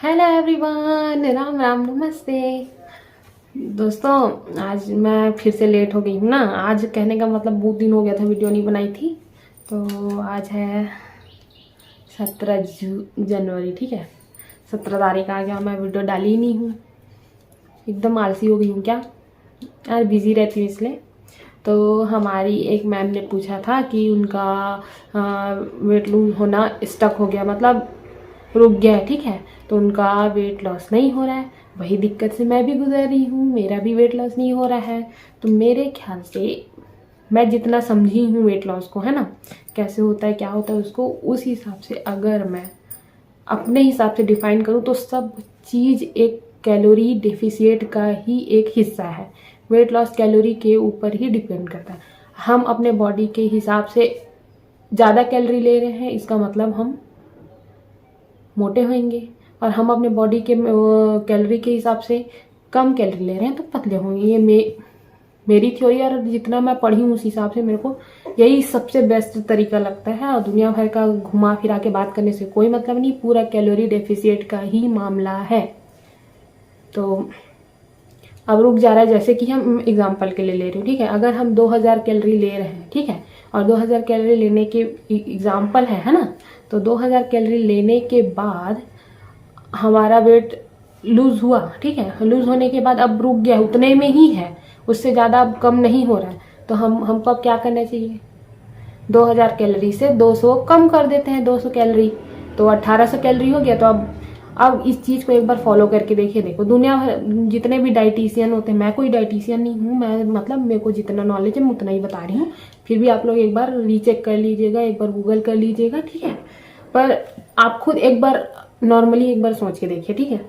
Hello everyone, Ram Ram, नमस्ते दोस्तों। आज मैं फिर से लेट हो गई हूँ ना। आज कहने का मतलब बहुत दिन हो गया था वीडियो नहीं बनाई थी। तो आज है 17 जनवरी, ठीक है। 17 तारीख आ गया, मैं वीडियो डाली ही नहीं हूँ। एकदम आलसी हो गई हूँ क्या। आज बिज़ी रहती हूँ इसलिए। तो हमारी एक मैम ने पूछा था कि उनका वेट लूज होना स्टक हो गया, मतलब रुक गया है, ठीक है। तो उनका वेट लॉस नहीं हो रहा है। वही दिक्कत से मैं भी गुजर रही हूँ, मेरा भी वेट लॉस नहीं हो रहा है। तो मेरे ख्याल से मैं जितना समझी हूँ वेट लॉस को, है ना, कैसे होता है क्या होता है उसको, उस हिसाब से अगर मैं अपने हिसाब से डिफाइन करूँ तो सब चीज़ एक कैलोरी डेफिशिएट का ही एक हिस्सा है। वेट लॉस कैलोरी के ऊपर ही डिपेंड करता है। हम अपने बॉडी के हिसाब से ज़्यादा कैलोरी ले रहे हैं, इसका मतलब हम मोटे होंगे। और हम अपने बॉडी के कैलोरी के हिसाब से कम कैलोरी ले रहे हैं तो पतले होंगे। ये मेरी थ्योरी, और जितना मैं पढ़ी हूँ उस हिसाब से मेरे को यही सबसे बेस्ट तरीका लगता है। और दुनिया भर का घुमा फिरा के बात करने से कोई मतलब नहीं, पूरा कैलोरी डेफिशिएट का ही मामला है। तो अब रुक जा रहा है, जैसे कि हम एग्जाम्पल के लिए ले रहे हो, ठीक है। अगर हम 2000 कैलोरी ले रहे हैं, ठीक है, और 2000 कैलोरी लेने के एग्जाम्पल है ना। तो 2000 कैलोरी लेने के बाद हमारा वेट लूज हुआ, ठीक है। लूज होने के बाद अब रुक गया, उतने में ही है, उससे ज़्यादा अब कम नहीं हो रहा है। तो हमको अब क्या करना चाहिए, 2000 कैलोरी से 200 कम कर देते हैं, 200 कैलोरी। तो 1800 कैलोरी हो गया। तो अब इस चीज़ को एक बार फॉलो करके देखिए। देखो दुनिया भर जितने भी डाइटिशियन होते हैं, मैं कोई डाइटिशियन नहीं हूँ, मैं मतलब मेरे को जितना नॉलेज है मैं उतना ही बता रही हूँ। फिर भी आप लोग एक बार रीचेक कर लीजिएगा, एक बार गूगल कर लीजिएगा, ठीक है। पर आप खुद एक बार नॉर्मली एक बार सोच के देखिए, ठीक है।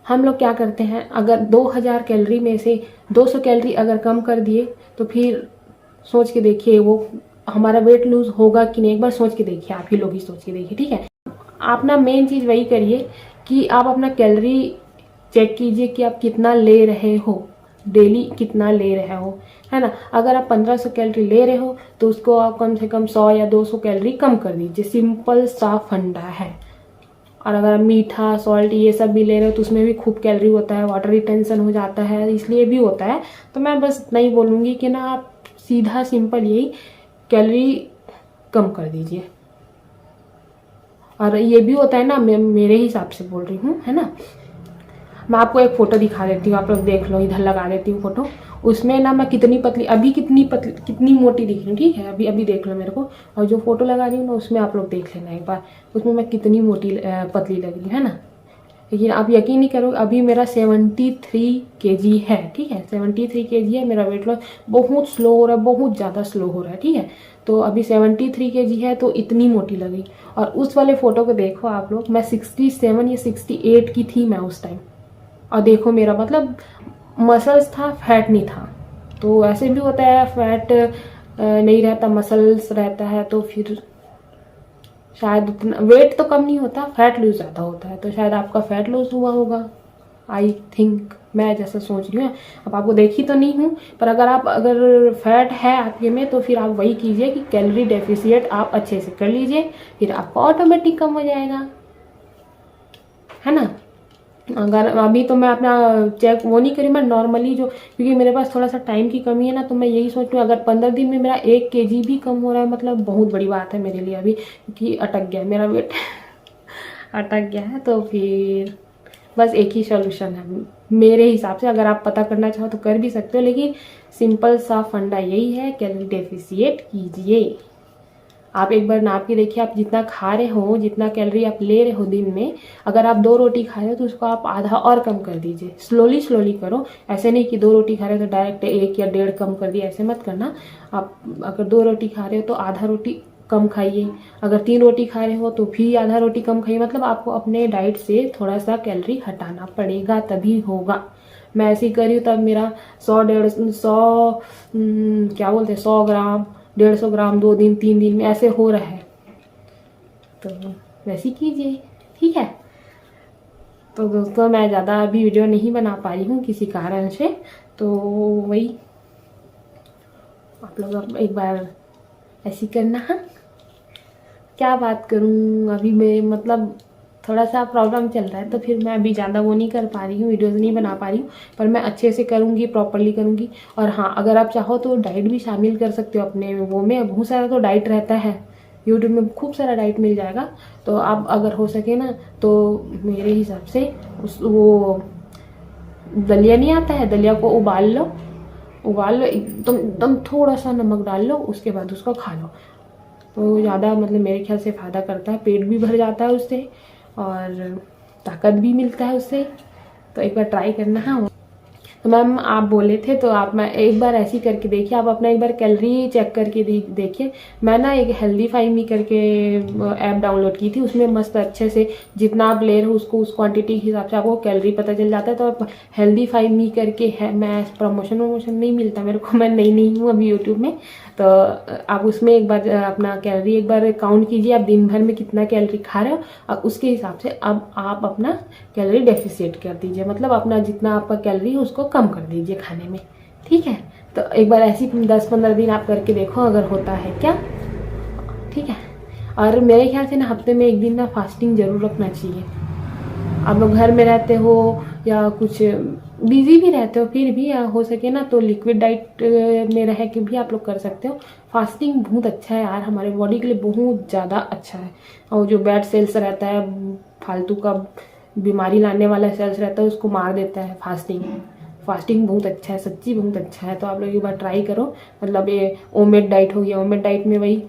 हम लोग क्या करते हैं, अगर 2000 कैलोरी में से 200 कैलोरी अगर कम कर दिए तो फिर सोच के देखिए वो हमारा वेट लूज होगा कि नहीं। एक बार सोच के देखिए, आप ही लोग ही सोच के देखिए, ठीक है। आप ना मेन चीज़ वही करिए कि आप अपना कैलोरी चेक कीजिए कि आप कितना ले रहे हो, डेली कितना ले रहे हो, है ना। अगर आप 1500 कैलोरी ले रहे हो तो उसको आप कम से कम 100 या 200 कैलोरी कम कर दीजिए। सिंपल सा फंडा है। और अगर आप मीठा सॉल्ट ये सब भी ले रहे हो तो उसमें भी खूब कैलोरी होता है, वाटर रिटेंशन हो जाता है, इसलिए भी होता है। तो मैं बस नहीं बोलूँगी कि ना, आप सीधा सिंपल यही कैलोरी कम कर दीजिए। और ये भी होता है ना, मैं मेरे हिसाब से बोल रही हूँ, है ना। मैं आपको एक फ़ोटो दिखा देती हूँ, आप लोग देख लो, इधर लगा देती हूँ फ़ोटो। उसमें ना मैं कितनी पतली, अभी कितनी पतली कितनी मोटी दिख रही हूँ, ठीक है। अभी अभी देख लो मेरे को। और जो फ़ोटो लगा रही हूँ ना उसमें आप लोग देख लेना एक बार, उसमें मैं कितनी मोटी पतली लग रही हूँ, है ना। लेकिन आप यकीन नहीं करोगे, अभी मेरा 73 kg है, ठीक है। 73 kg है मेरा वेट लॉस। बहुत स्लो हो रहा है, बहुत ज़्यादा स्लो हो रहा है, ठीक है। तो अभी 73 kg है तो इतनी मोटी लगी। और उस वाले फ़ोटो को देखो आप लोग, मैं 67 या 68 की थी मैं उस टाइम। और देखो मेरा मतलब मसल्स था, फैट नहीं था। तो ऐसे भी होता है, फैट नहीं रहता, मसल्स रहता है, तो फिर शायद उतना वेट तो कम नहीं होता, फैट लूज ज़्यादा होता है। तो शायद आपका फैट लूज हुआ होगा, आई थिंक, मैं जैसा सोच रही हूँ। अब आपको देखी तो नहीं हूँ, पर अगर फैट है आपके में तो फिर आप वही कीजिए कि कैलोरी डेफिशिएट आप अच्छे से कर लीजिए, फिर आपका ऑटोमेटिक कम हो जाएगा, है ना। अगर अभी तो मैं अपना चेक वो नहीं करी, मैं नॉर्मली जो, क्योंकि मेरे पास थोड़ा सा टाइम की कमी है ना, तो मैं यही सोच रही हूँ अगर 15 दिन में मेरा 1 kg भी कम हो रहा है, मतलब बहुत बड़ी बात है मेरे लिए अभी, क्योंकि अटक गया है मेरा वेट अटक गया है। तो फिर बस एक ही सॉल्यूशन है मेरे हिसाब से। अगर आप पता करना चाहो तो कर भी सकते हो, लेकिन सिंपल सा फंडा यही है, कैलोरी डेफिशिएट कीजिए। आप एक बार नाप के देखिए, आप जितना खा रहे हो, जितना कैलोरी आप ले रहे हो दिन में, अगर आप 2 रोटी खा रहे हो तो उसको आप आधा और कम कर दीजिए। स्लोली स्लोली करो, ऐसे नहीं कि 2 रोटी खा रहे हो तो डायरेक्ट 1 या 1.5 कम कर दिए, ऐसे मत करना। आप अगर 2 रोटी खा रहे हो तो आधा रोटी कम खाइए। अगर 3 रोटी खा रहे हो तो भी आधा रोटी कम खाइए। मतलब आपको अपने डाइट से थोड़ा सा कैलोरी हटाना पड़ेगा, तभी होगा। मैं ऐसे ही करी हूँ, तब मेरा 100 150 क्या बोलते हैं, 100 ग्राम 150 ग्राम 2 दिन 3 दिन में ऐसे हो रहा है। तो वैसे ही कीजिए, ठीक है। तो दोस्तों मैं ज़्यादा अभी वीडियो नहीं बना पा रही हूँ किसी कारण से, तो वही आप लोग अब एक बार ऐसी करना है। क्या बात करूँ अभी मैं, मतलब थोड़ा सा प्रॉब्लम चल रहा है, तो फिर मैं अभी ज़्यादा वो नहीं कर पा रही हूँ, वीडियोज़ नहीं बना पा रही हूँ, पर मैं अच्छे से करूँगी, प्रॉपरली करूँगी। और हाँ, अगर आप चाहो तो डाइट भी शामिल कर सकते हो अपने वो में, बहुत सारा तो डाइट रहता है, यूट्यूब में खूब सारा डाइट मिल जाएगा। तो आप अगर हो सके ना तो मेरे हिसाब से वो दलिया नहीं आता है, दलिया को उबाल लो एकदम एकदम थोड़ा सा नमक डाल लो, उसके बाद उसको खा लो। तो ज़्यादा मतलब मेरे ख्याल से फ़ायदा करता है, पेट भी भर जाता है उससे और ताकत भी मिलता है उससे। तो एक बार ट्राई करना। हाँ, तो मैम आप बोले थे तो आप मैं एक बार ऐसी करके देखिए, आप अपना एक बार कैलोरी चेक करके देखिए। मैं ना एक हेल्दी फाइव मी करके ऐप डाउनलोड की थी, उसमें मस्त अच्छे से जितना आप ले रहे हो उसको उस क्वांटिटी के हिसाब से आपको कैलोरी पता चल जाता है। तो आप हेल्दी फाइव मी करके है, मैं प्रमोशन नहीं मिलता मेरे को, मैं नई हूँ अभी यूट्यूब में। तो आप उसमें एक बार अपना कैलोरी एक बार काउंट कीजिए, आप दिन भर में कितना कैलोरी खा रहे हो और उसके हिसाब से अब आप अपना कैलोरी डेफिसिट कर दीजिए, मतलब अपना जितना आपका कैलोरी है उसको कम कर दीजिए खाने में। ठीक है, तो एक बार ऐसी 10-15 दिन आप करके देखो अगर होता है क्या। ठीक है, और मेरे ख्याल से ना हफ्ते में एक दिन ना फास्टिंग जरूर रखना चाहिए। आप लोग घर में रहते हो या कुछ बिजी भी रहते हो, फिर भी हो सके ना तो लिक्विड डाइट में रह के भी आप लोग कर सकते हो। फास्टिंग बहुत अच्छा है यार, हमारे बॉडी के लिए बहुत ज़्यादा अच्छा है। और जो बैड सेल्स रहता है, फालतू का बीमारी लाने वाला सेल्स रहता है, उसको मार देता है फास्टिंग बहुत अच्छा है, सच्ची बहुत अच्छा है। तो आप लोग एक बार ट्राई करो। मतलब ये ओमेड डाइट हो गया, ओमेड डाइट में वही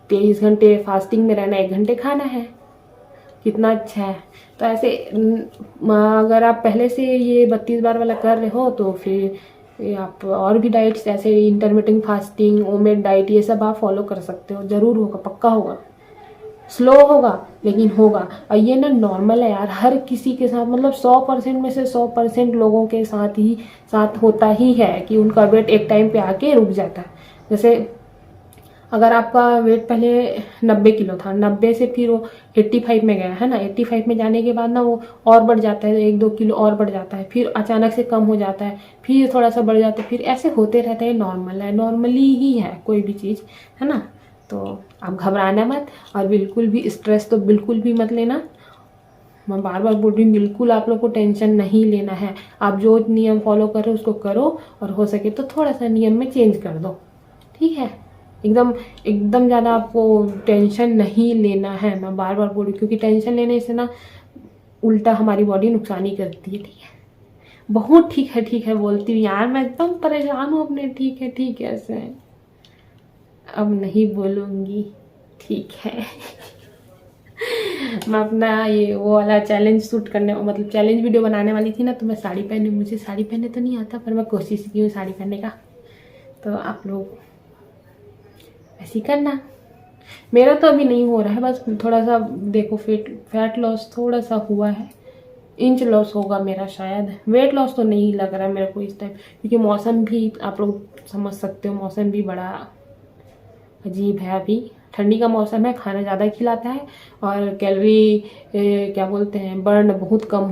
23 घंटे फास्टिंग में रहना, 1 घंटे खाना है, कितना अच्छा है। तो ऐसे अगर आप पहले से ये 32 बार वाला कर रहे हो तो फिर आप और भी डाइट्स ऐसे इंटरमिटेंट फास्टिंग, ओमेड डाइट, ये सब आप फॉलो कर सकते हो। ज़रूर होगा, पक्का होगा, स्लो होगा लेकिन होगा। और ये ना नॉर्मल है यार, हर किसी के साथ, मतलब 100% में से 100% लोगों के साथ होता ही है कि उनका वेट एक टाइम पे आके रुक जाता है। जैसे अगर आपका वेट पहले 90 किलो था, 90 से फिर वो 85 में गया है ना, 85 में जाने के बाद ना वो और बढ़ जाता है, 1-2 किलो और बढ़ जाता है, फिर अचानक से कम हो जाता है, फिर थोड़ा सा बढ़ जाता है, फिर ऐसे होते रहता है। नॉर्मल है, नॉर्मली ही है कोई भी चीज़, है ना। तो आप घबराना मत, और बिल्कुल भी स्ट्रेस तो बिल्कुल भी मत लेना। मैं बार बार बोल रही हूँ, बिल्कुल आप लोग को टेंशन नहीं लेना है। आप जो नियम फॉलो कर रहे हो उसको करो, और हो सके तो थोड़ा सा नियम में चेंज कर दो। ठीक है, एकदम ज़्यादा आपको टेंशन नहीं लेना है, मैं बार बार बोल रही हूँ, क्योंकि टेंशन लेने से ना उल्टा हमारी बॉडी नुकसान ही करती है। ठीक है, बहुत ठीक है बोलती हूँ यार, मैं एकदम परेशान हूँ अपने ठीक है से। अब नहीं बोलूँगी, ठीक है। मैं अपना ये वो वाला चैलेंज शूट करने, मतलब चैलेंज वीडियो बनाने वाली थी ना, तो मैं साड़ी पहनी, मुझे साड़ी पहनने तो नहीं आता, पर मैं कोशिश की हूँ साड़ी पहनने का। तो आप लोग ऐसे करना। मेरा तो अभी नहीं हो रहा है, बस थोड़ा सा देखो फैट लॉस थोड़ा सा हुआ है, इंच लॉस होगा मेरा शायद, वेट लॉस तो नहीं लग रहा है मेरे को इस टाइम, क्योंकि मौसम भी आप लोग समझ सकते हो, मौसम भी बड़ा अजीब है। अभी ठंडी का मौसम है, खाना ज़्यादा खिलाता है और कैलोरी क्या बोलते हैं बर्न बहुत कम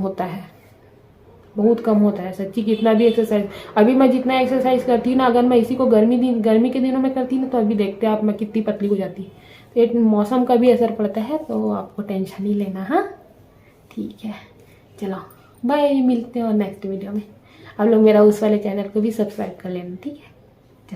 होता है सच्ची। कितना भी एक्सरसाइज, अभी मैं जितना एक्सरसाइज करती हूँ ना, अगर मैं इसी को गर्मी के दिनों में करती ना, तो अभी देखते हैं आप मैं कितनी पतली हो जाती। तो एक मौसम का भी असर पड़ता है, तो आपको टेंशन नहीं लेना। हाँ ठीक है, चलो बाय, मिलते हैं और नेक्स्ट वीडियो में। आप लोग मेरा उस वाले चैनल को भी सब्सक्राइब कर लेना। ठीक है।